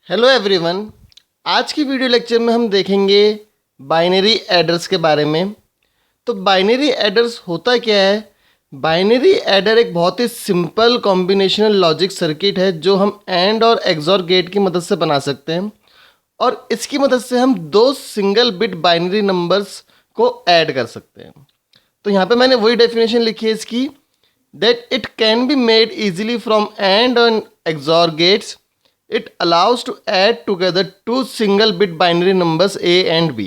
Hello everyone. आज की video lecture में हम देखेंगे बाइनरी एडर्स के बारे में। तो बाइनरी एडर्स होता क्या है? बाइनरी एडर एक बहुत ही सिंपल कॉम्बिनेशनल लॉजिक सर्किट है जो हम एंड और एक्सॉर गेट की मदद से बना सकते हैं, और इसकी मदद से हम दो सिंगल बिट बाइनरी नंबर्स को ऐड कर सकते हैं। तो यहाँ पे मैंने वही डेफिनेशन लिखी है इसकी, that it can be made easily from and and XOR gates. It allows to add together two single bit binary numbers a and b.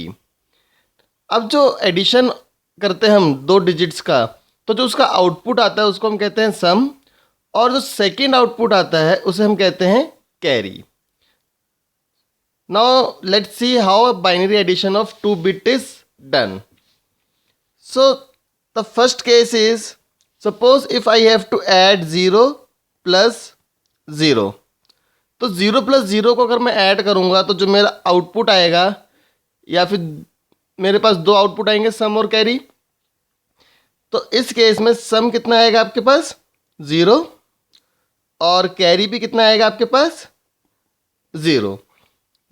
अब जो एडिशन करते हैं हम दो डिजिट्स का, तो जो उसका आउटपुट आता है उसको हम कहते हैं सम, और जो सेकेंड आउटपुट आता है उसे हम कहते हैं carry. Now let's see how binary addition of two bit is done. So the first case is, suppose if I have to add 0 plus 0. तो 0 प्लस 0 को अगर मैं ऐड करूंगा तो जो मेरा आउटपुट आएगा, या फिर मेरे पास दो आउटपुट आएंगे, सम और कैरी. तो इस केस में सम कितना आएगा आपके पास? 0. और कैरी भी कितना आएगा आपके पास? 0,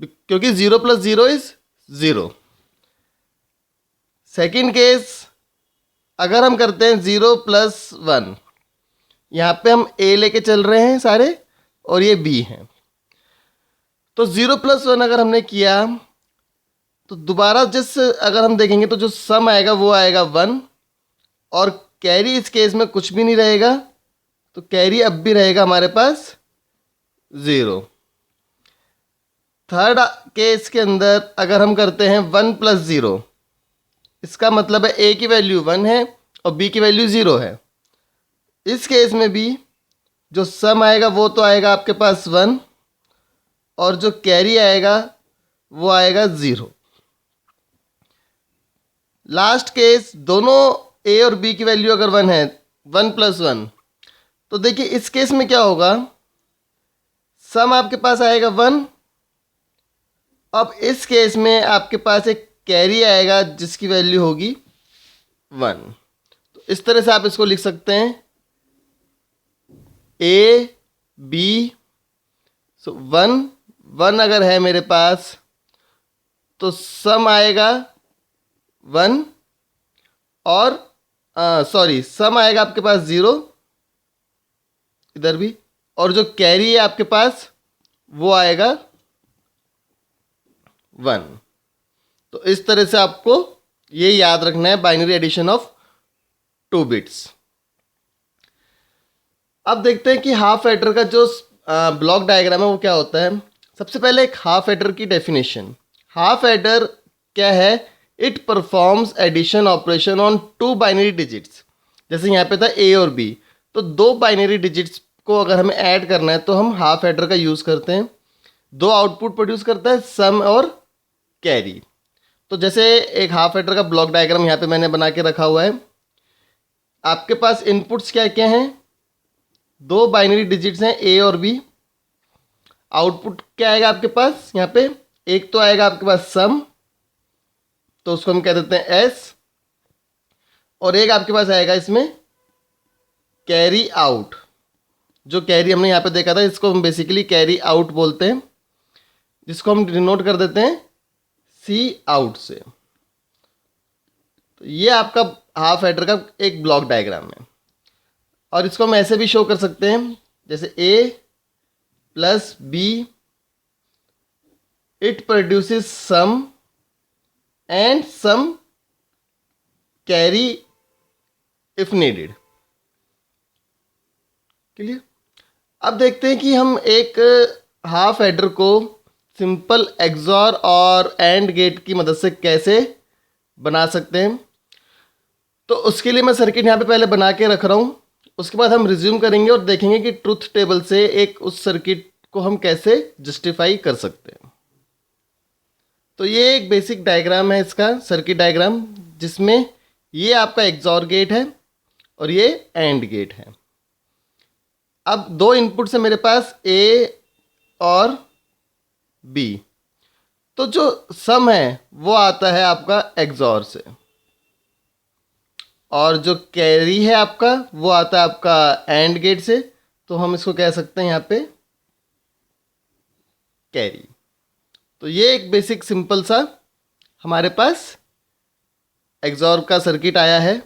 क्योंकि 0 प्लस 0 इज 0. सेकेंड केस अगर हम करते हैं 0 प्लस 1, यहाँ पे हम ए लेके चल रहे हैं सारे और ये बी हैं. तो 0 प्लस 1 अगर हमने किया तो दोबारा अगर हम देखेंगे तो जो सम आएगा वो आएगा 1, और कैरी इस केस में कुछ भी नहीं रहेगा, तो कैरी अब भी रहेगा हमारे पास 0. थर्ड केस के अंदर अगर हम करते हैं 1 प्लस 0, इसका मतलब है ए की वैल्यू 1 है और बी की वैल्यू 0 है. इस केस में भी जो सम आएगा वो तो आएगा आपके पास 1, और जो कैरी आएगा वो आएगा 0. लास्ट केस, दोनों ए और बी की वैल्यू अगर 1 है, 1 प्लस 1, तो देखिए इस केस में क्या होगा, सम आपके पास आएगा 1. अब इस केस में आपके पास एक कैरी आएगा जिसकी वैल्यू होगी 1. तो इस तरह से आप इसको लिख सकते हैं, ए बी. सो 1 अगर है मेरे पास तो सम आएगा 1, और सम आएगा आपके पास 0 इधर भी, और जो कैरी है आपके पास वो आएगा 1. तो इस तरह से आपको ये याद रखना है बाइनरी एडिशन ऑफ 2 बिट्स. अब देखते हैं कि हाफ एडर का जो ब्लॉक डायग्राम है वो क्या होता है. सबसे पहले एक हाफ एडर की डेफिनेशन. हाफ एडर क्या है? It performs addition operation on 2 binary digits. जैसे यहाँ पे था ए और बी, तो 2 बाइनरी डिजिट्स को अगर हमें ऐड करना है तो हम हाफ एडर का यूज़ करते हैं. 2 आउटपुट प्रोड्यूस करता है, सम और कैरी. तो जैसे एक हाफ एडर का ब्लॉक डायग्राम यहाँ पे मैंने बना के रखा हुआ है. आपके पास इनपुट्स क्या क्या हैं? 2 बाइनरी डिजिट्स हैं ए और बी. आउटपुट क्या आएगा आपके पास यहाँ पे? एक तो आएगा आपके पास सम, तो उसको हम कह देते हैं एस, और एक आपके पास आएगा इसमें कैरी आउट. जो कैरी हमने यहाँ पे देखा था इसको हम बेसिकली कैरी आउट बोलते हैं, जिसको हम डिनोट कर देते हैं सी आउट से. तो ये आपका हाफ एडर का एक ब्लॉक डायग्राम है, और इसको हम ऐसे भी शो कर सकते हैं जैसे A plus B, it produces sum and sum carry if needed. Clear? अब देखते हैं कि हम एक हाफ एडर को सिंपल एक्सॉर और एंड गेट की मदद से कैसे बना सकते हैं. तो उसके लिए मैं सर्किट यहाँ पे पहले बना के रख रहा हूँ. उसके बाद हम रिज्यूम करेंगे और देखेंगे कि ट्रुथ टेबल से उस सर्किट को हम कैसे जस्टिफाई कर सकते हैं. तो ये एक बेसिक डायग्राम है इसका, सर्किट डायग्राम, जिसमें ये आपका एक्सॉर गेट है और ये एंड गेट है. अब 2 इनपुट्स है मेरे पास, ए और बी. तो जो सम है वो आता है आपका एक्सॉर से, और जो कैरी है आपका वो आता है आपका एंड गेट से. तो हम इसको कह सकते हैं यहाँ पे कैरी। तो ये एक बेसिक सिंपल सा हमारे पास एक्सॉर का सर्किट आया है।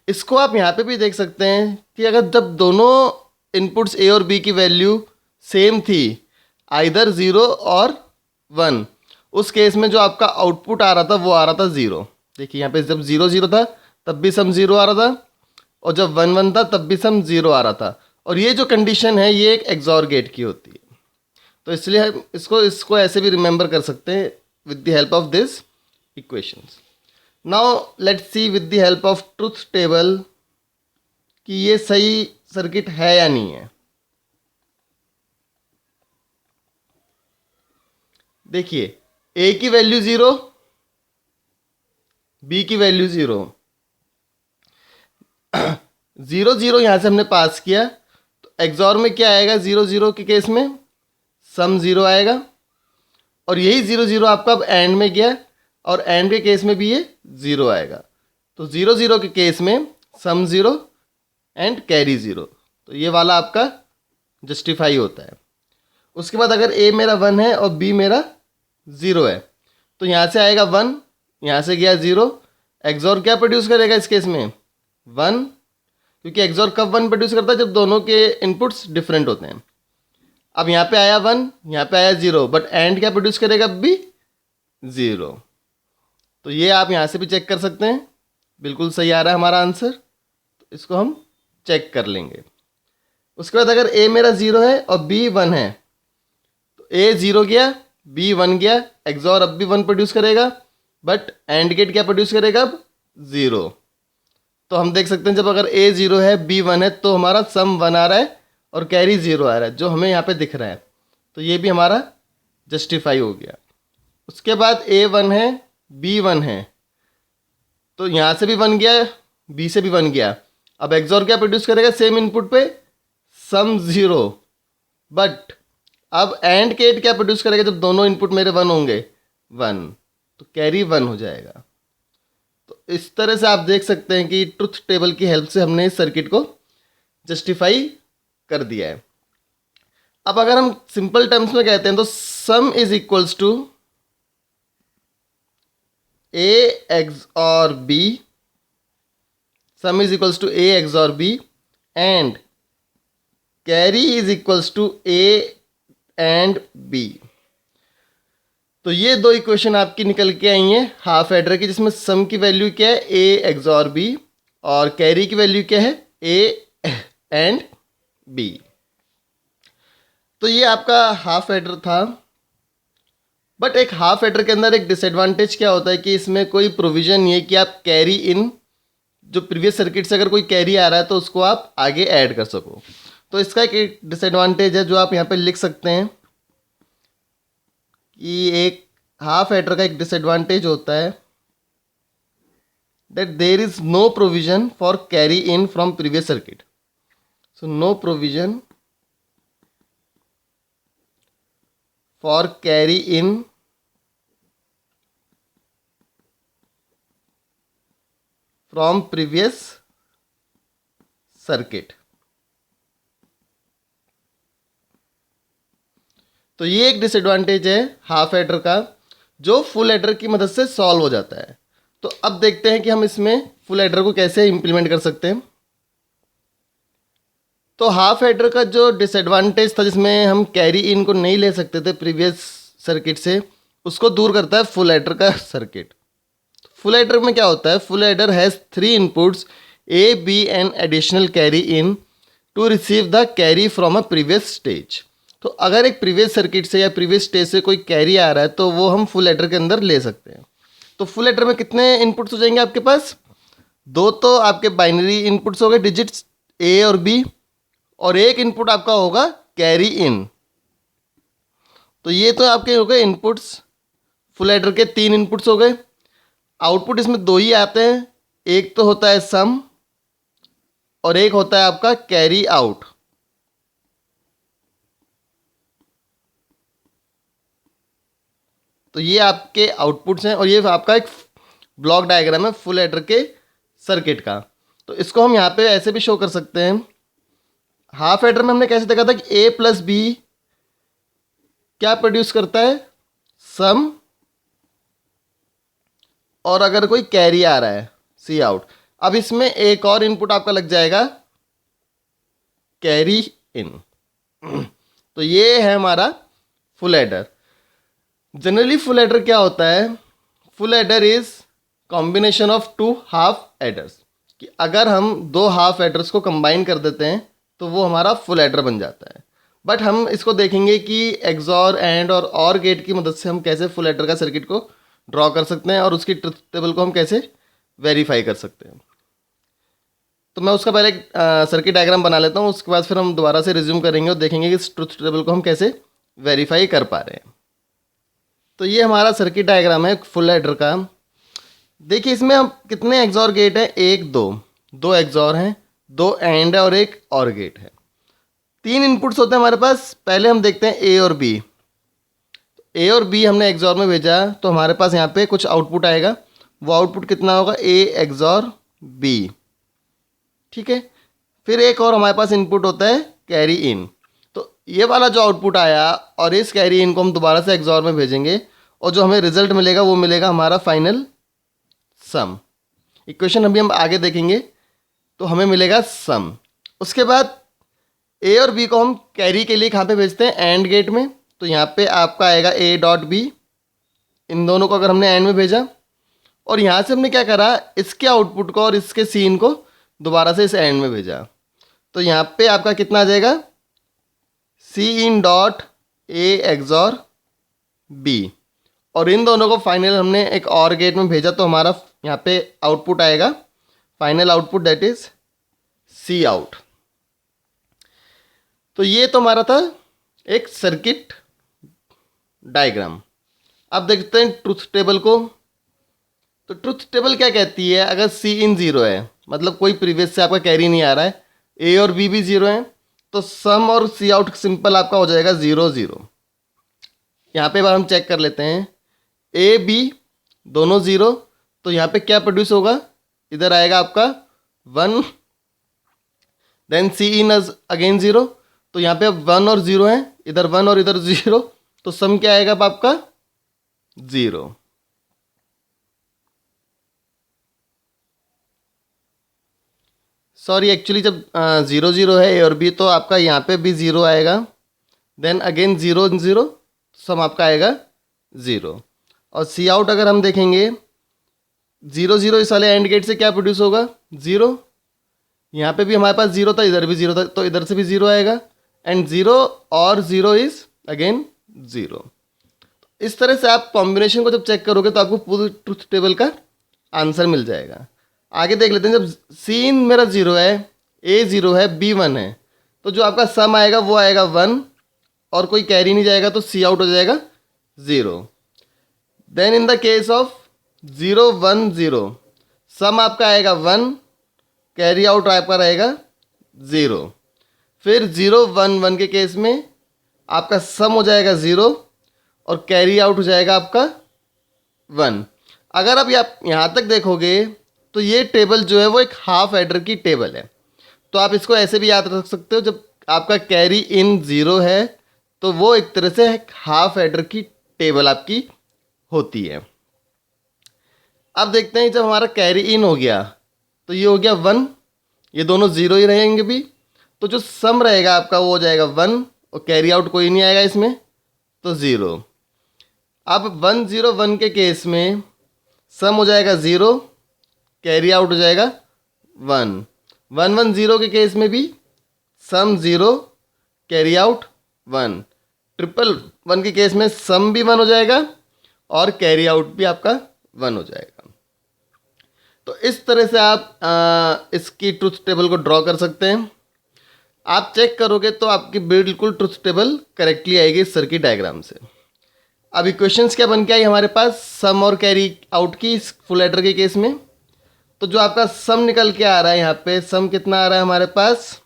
इसको आप यहाँ पे भी देख सकते हैं कि अगर जब दोनों इनपुट्स ए और बी की वैल्यू सेम थी, आइदर 0 और 1, उस केस में जो आपका आउटपुट आ रहा था वो आ रहा था 0। देखिए यहाँ पे जब 0 0 था तब भी सम 0 आ रहा था, और जब 1 1 था तब भी सम 0 आ रहा था। और ये जो कंडीशन है ये एक एक्सॉर गेट की होती है। तो इसलिए हम इसको ऐसे भी रिमेंबर कर सकते हैं with the help of this equations. Now let's C with the help of truth table कि ये सही सर्किट है या नहीं है। देखिए ए की वैल्यू 0, बी की वैल्यू 0, 0 0 यहाँ से हमने पास किया, तो एक्सॉर में क्या आएगा 0 0 के केस में, सम 0 आएगा। और यही 0 0 आपका अब एंड में गया, और एंड के केस में भी ये 0 आएगा। तो 0 0 के केस में सम 0 एंड कैरी 0, तो ये वाला आपका जस्टिफाई होता है। उसके बाद अगर ए मेरा 1 है और बी मेरा 0 है, तो यहाँ से आएगा 1, यहाँ से गया 0, एक्सॉर क्या प्रोड्यूस करेगा इस केस में 1, क्योंकि एक्सॉर कब 1 प्रोड्यूस करता है जब दोनों के इनपुट्स डिफरेंट होते हैं। अब यहाँ पे आया 1, यहाँ पे आया 0, बट एंड क्या प्रोड्यूस करेगा अब भी 0। तो ये आप यहाँ से भी चेक कर सकते हैं, बिल्कुल सही आ रहा है हमारा आंसर। तो इसको हम चेक कर लेंगे। उसके बाद अगर ए मेरा 0 है और बी 1 है, तो ए 0 गया, बी 1 गया, एक्सॉर अब भी 1 प्रोड्यूस करेगा, बट एंड गेट क्या प्रोड्यूस करेगा अब 0। तो हम देख सकते हैं जब अगर ए 0 है बी 1 है तो हमारा सम 1 आ रहा है और कैरी 0 आ रहा है, जो हमें यहाँ पे दिख रहा है। तो ये भी हमारा जस्टिफाई हो गया। उसके बाद ए 1 है बी 1 है, तो यहाँ से भी 1 गया, बी से भी 1 गया। अब एक्सॉर क्या प्रोड्यूस करेगा सेम इनपुट पे, सम 0, बट अब एंड गेट क्या प्रोड्यूस करेगा जब दोनों इनपुट मेरे 1 होंगे 1, तो कैरी 1 हो जाएगा। तो इस तरह से आप देख सकते हैं कि ट्रुथ टेबल की हेल्प से हमने इस सर्किट को जस्टिफाई कर दिया है। अब अगर हम सिंपल टर्म्स में कहते हैं तो sum is equals to A XOR B, sum is equals to A XOR B, and carry is equals to A and B. तो ये दो इक्वेशन आपकी निकल के आई हैं हाफ एडर की, जिसमें सम की वैल्यू क्या है ए एक्सॉर बी और कैरी की वैल्यू क्या है ए एंड बी। तो ये आपका हाफ एडर था। बट एक हाफ एडर के अंदर एक डिसएडवांटेज क्या होता है कि इसमें कोई प्रोविज़न नहीं है कि आप कैरी इन, जो प्रीवियस सर्किट से अगर कोई कैरी आ रहा है तो उसको आप आगे ऐड कर सको। तो इसका एक डिसएडवांटेज है जो आप यहाँ पे लिख सकते हैं कि एक हाफ एडर का एक डिसएडवांटेज होता है that there is no provision for carry in from previous circuit. So no provision for carry in from previous circuit. तो ये एक डिसएडवांटेज है हाफ एडर का जो फुल एडर की मदद से सॉल्व हो जाता है। तो अब देखते हैं कि हम इसमें फुल एडर को कैसे इम्प्लीमेंट कर सकते हैं। तो हाफ एडर का जो डिसएडवांटेज था जिसमें हम कैरी इन को नहीं ले सकते थे प्रीवियस सर्किट से, उसको दूर करता है फुल एडर का सर्किट। फुल एडर में क्या होता है, full adder has 3 inputs A B and additional carry in to receive the carry from a previous stage. तो अगर एक प्रीवियस सर्किट से या प्रीवियस स्टेज से कोई कैरी आ रहा है तो वो हम फुल एडर के अंदर ले सकते हैं। तो फुल एडर में कितने इनपुट्स हो जाएंगे आपके पास, 2 तो आपके बाइनरी इनपुट्स हो गए डिजिट्स ए और बी, और एक इनपुट आपका होगा कैरी इन। तो ये तो आपके हो गए इनपुट्स, फुल एडर के 3 इनपुट्स हो गए। आउटपुट इसमें 2 ही आते हैं, एक तो होता है सम और एक होता है आपका कैरी आउट। तो ये आपके आउटपुट्स हैं और ये आपका एक ब्लॉक डायग्राम है फुल एडर के सर्किट का। तो इसको हम यहाँ पे ऐसे भी शो कर सकते हैं। हाफ एडर में हमने कैसे देखा था कि a प्लस बी क्या प्रोड्यूस करता है, सम, और अगर कोई कैरी आ रहा है सी आउट। अब इसमें एक और इनपुट आपका लग जाएगा, कैरी इन। तो ये है हमारा full adder. Generally full adder क्या होता है, full adder is combination of two half adders, कि अगर हम दो हाफ एडर्स को कंबाइन कर देते हैं तो वो हमारा फुल एडर बन जाता है। बट हम इसको देखेंगे कि एक्सॉर, एंड और गेट की मदद से हम कैसे फुल एडर का सर्किट को ड्रॉ कर सकते हैं और उसकी ट्रुथ टेबल को हम कैसे वेरीफाई कर सकते हैं। तो मैं उसका पहले सर्किट डायग्राम बना लेता हूँ, उसके बाद फिर हम दोबारा से रिज्यूम करेंगे और देखेंगे कि इस ट्रुथ टेबल को हम कैसे वेरीफाई कर पा रहे हैं। तो ये हमारा सर्किट डायग्राम है फुल एडर का। देखिए इसमें हम कितने एक्सॉर गेट हैं, एक दो एक्सॉर हैं, दो एंड है और एक और गेट है। तीन इनपुट्स होते हैं हमारे पास। पहले हम देखते हैं ए और बी। ए और बी हमने एक्सॉर में भेजा तो हमारे पास यहाँ पे कुछ आउटपुट आएगा। वो आउटपुट कितना होगा, ए एक्सॉर बी, ठीक है। फिर एक और हमारे पास इनपुट होता है कैरी इन। तो ये वाला जो आउटपुट आया और इस कैरी इन को हम दोबारा से एक्सॉर में भेजेंगे और जो हमें रिजल्ट मिलेगा वो मिलेगा हमारा फाइनल सम। इक्वेशन अभी हम आगे देखेंगे तो हमें मिलेगा सम। उसके बाद ए और बी को हम कैरी के लिए कहाँ पे भेजते हैं, एंड गेट में। तो यहाँ पे आपका आएगा ए डॉट बी। इन दोनों को अगर हमने एंड में भेजा और यहाँ से हमने क्या करा, इसके आउटपुट को और इसके सीन को दोबारा से इस एंड में भेजा। तो यहाँ पे आपका कितना आ जाएगा, C in dot A XOR B. और इन दोनों को फाइनल हमने एक और गेट में भेजा तो हमारा यहाँ पे आउटपुट आएगा, final output that is C out. तो ये तो हमारा था एक सर्किट डायग्राम। अब देखते हैं ट्रुथ टेबल को। तो ट्रुथ टेबल क्या कहती है, अगर सी इन ज़ीरो है, मतलब कोई प्रीवियस से आपका कैरी नहीं आ रहा है, ए और बी भी ज़ीरो है, तो सम और सी आउट सिंपल आपका हो जाएगा 0 0। यहाँ पे बार हम चेक कर लेते हैं, ए बी दोनों ज़ीरो, तो यहाँ पे क्या प्रोड्यूस होगा, इधर आएगा आपका 1, देन सी इन अगेन 0, तो यहाँ पे अब 1 और 0 है, इधर 1 और इधर 0, तो सम क्या आएगा अब आपका 0। सॉरी एक्चुअली जब 0 0 है ए और बी तो आपका यहाँ पे भी 0 आएगा, देन अगेन 0 0, सम आपका आएगा 0। और सी आउट अगर हम देखेंगे 0 0 इस वाले एंड गेट से क्या प्रोड्यूस होगा, 0। यहाँ पे भी हमारे पास 0 था, इधर भी 0 था, तो इधर से भी 0 आएगा, एंड 0 और 0 इज अगेन 0। इस तरह से आप कॉम्बिनेशन को जब चेक करोगे तो आपको पूरी ट्रुथ टेबल का आंसर मिल जाएगा। आगे देख लेते हैं, जब सी इन मेरा 0 है, ए 0 है, बी 1 है, तो जो आपका सम आएगा वो आएगा 1 और कोई कैरी नहीं जाएगा तो सी आउट हो जाएगा 0। Then in the case of 0 1 0, sum आपका आएगा 1, कैरी आउट आपका रहेगा 0। फिर 0 1 1 के केस में आपका सम हो जाएगा 0 और कैरी आउट हो जाएगा आपका 1। अगर आप यहाँ तक देखोगे तो ये टेबल जो है वो एक हाफ एडर की टेबल है। तो आप इसको ऐसे भी याद रख सकते हो, जब आपका कैरी इन 0 है तो वो एक तरह से एक हाफ एडर की टेबल आपकी होती है। अब देखते हैं जब हमारा कैरी इन हो गया तो ये हो गया 1, ये दोनों 0 ही रहेंगे भी, तो जो सम रहेगा आपका वो हो जाएगा 1 और कैरी आउट कोई नहीं आएगा इसमें तो 0। अब 1 0 1 के केस में सम हो जाएगा 0, कैरी आउट हो जाएगा 1। 1 1 0 के केस में भी सम 0, कैरी आउट 1। 1 के केस में सम भी 1 हो जाएगा और कैरी आउट भी आपका 1 हो जाएगा। तो इस तरह से आप इसकी ट्रुथ टेबल को ड्रॉ कर सकते हैं। आप चेक करोगे तो आपकी बिल्कुल ट्रुथ टेबल करेक्टली आएगी इस सर्किट डायग्राम से। अब इक्वेशंस क्या बन के आई हमारे पास, सम और कैरी आउट की इस फुल एडर के केस में। तो जो आपका सम निकल के आ रहा है, यहाँ पे सम कितना आ रहा है हमारे पास,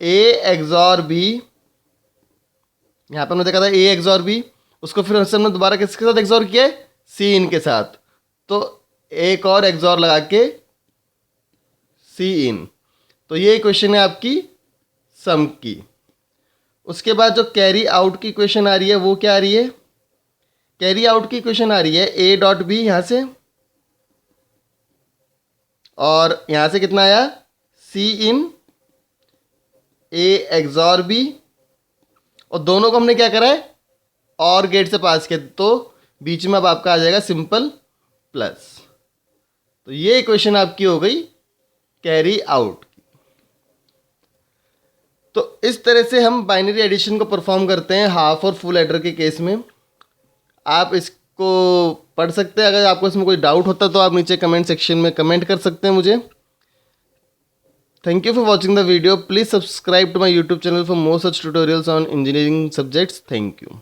ए एक्सॉर बी। यहाँ पे हमने देखा था ए एक्सॉर बी, उसको फिर हमने दोबारा किसके साथ एक्सॉर किया है, सी इन के साथ, तो एक और एक्सॉर लगा के सी इन। तो ये इक्वेशन है आपकी सम की। उसके बाद जो कैरी आउट की इक्वेशन आ रही है वो क्या आ रही है, कैरी आउट की इक्वेशन आ रही है ए डॉट बी यहाँ से, और यहाँ से कितना आया सी इन ए एक्सॉर बी, और दोनों को हमने क्या करा है और गेट से पास किया, तो बीच में अब आपका आ जाएगा सिंपल प्लस। तो ये इक्वेशन आपकी हो गई कैरी आउट। तो इस तरह से हम बाइनरी एडिशन को परफॉर्म करते हैं हाफ और फुल एडर के केस में। आप इसको पढ़ सकते हैं, अगर आपको इसमें कोई डाउट होता तो आप नीचे कमेंट सेक्शन में कमेंट कर सकते हैं मुझे। Thank you for watching the video. Please subscribe to my YouTube channel for more such tutorials on engineering subjects. Thank you.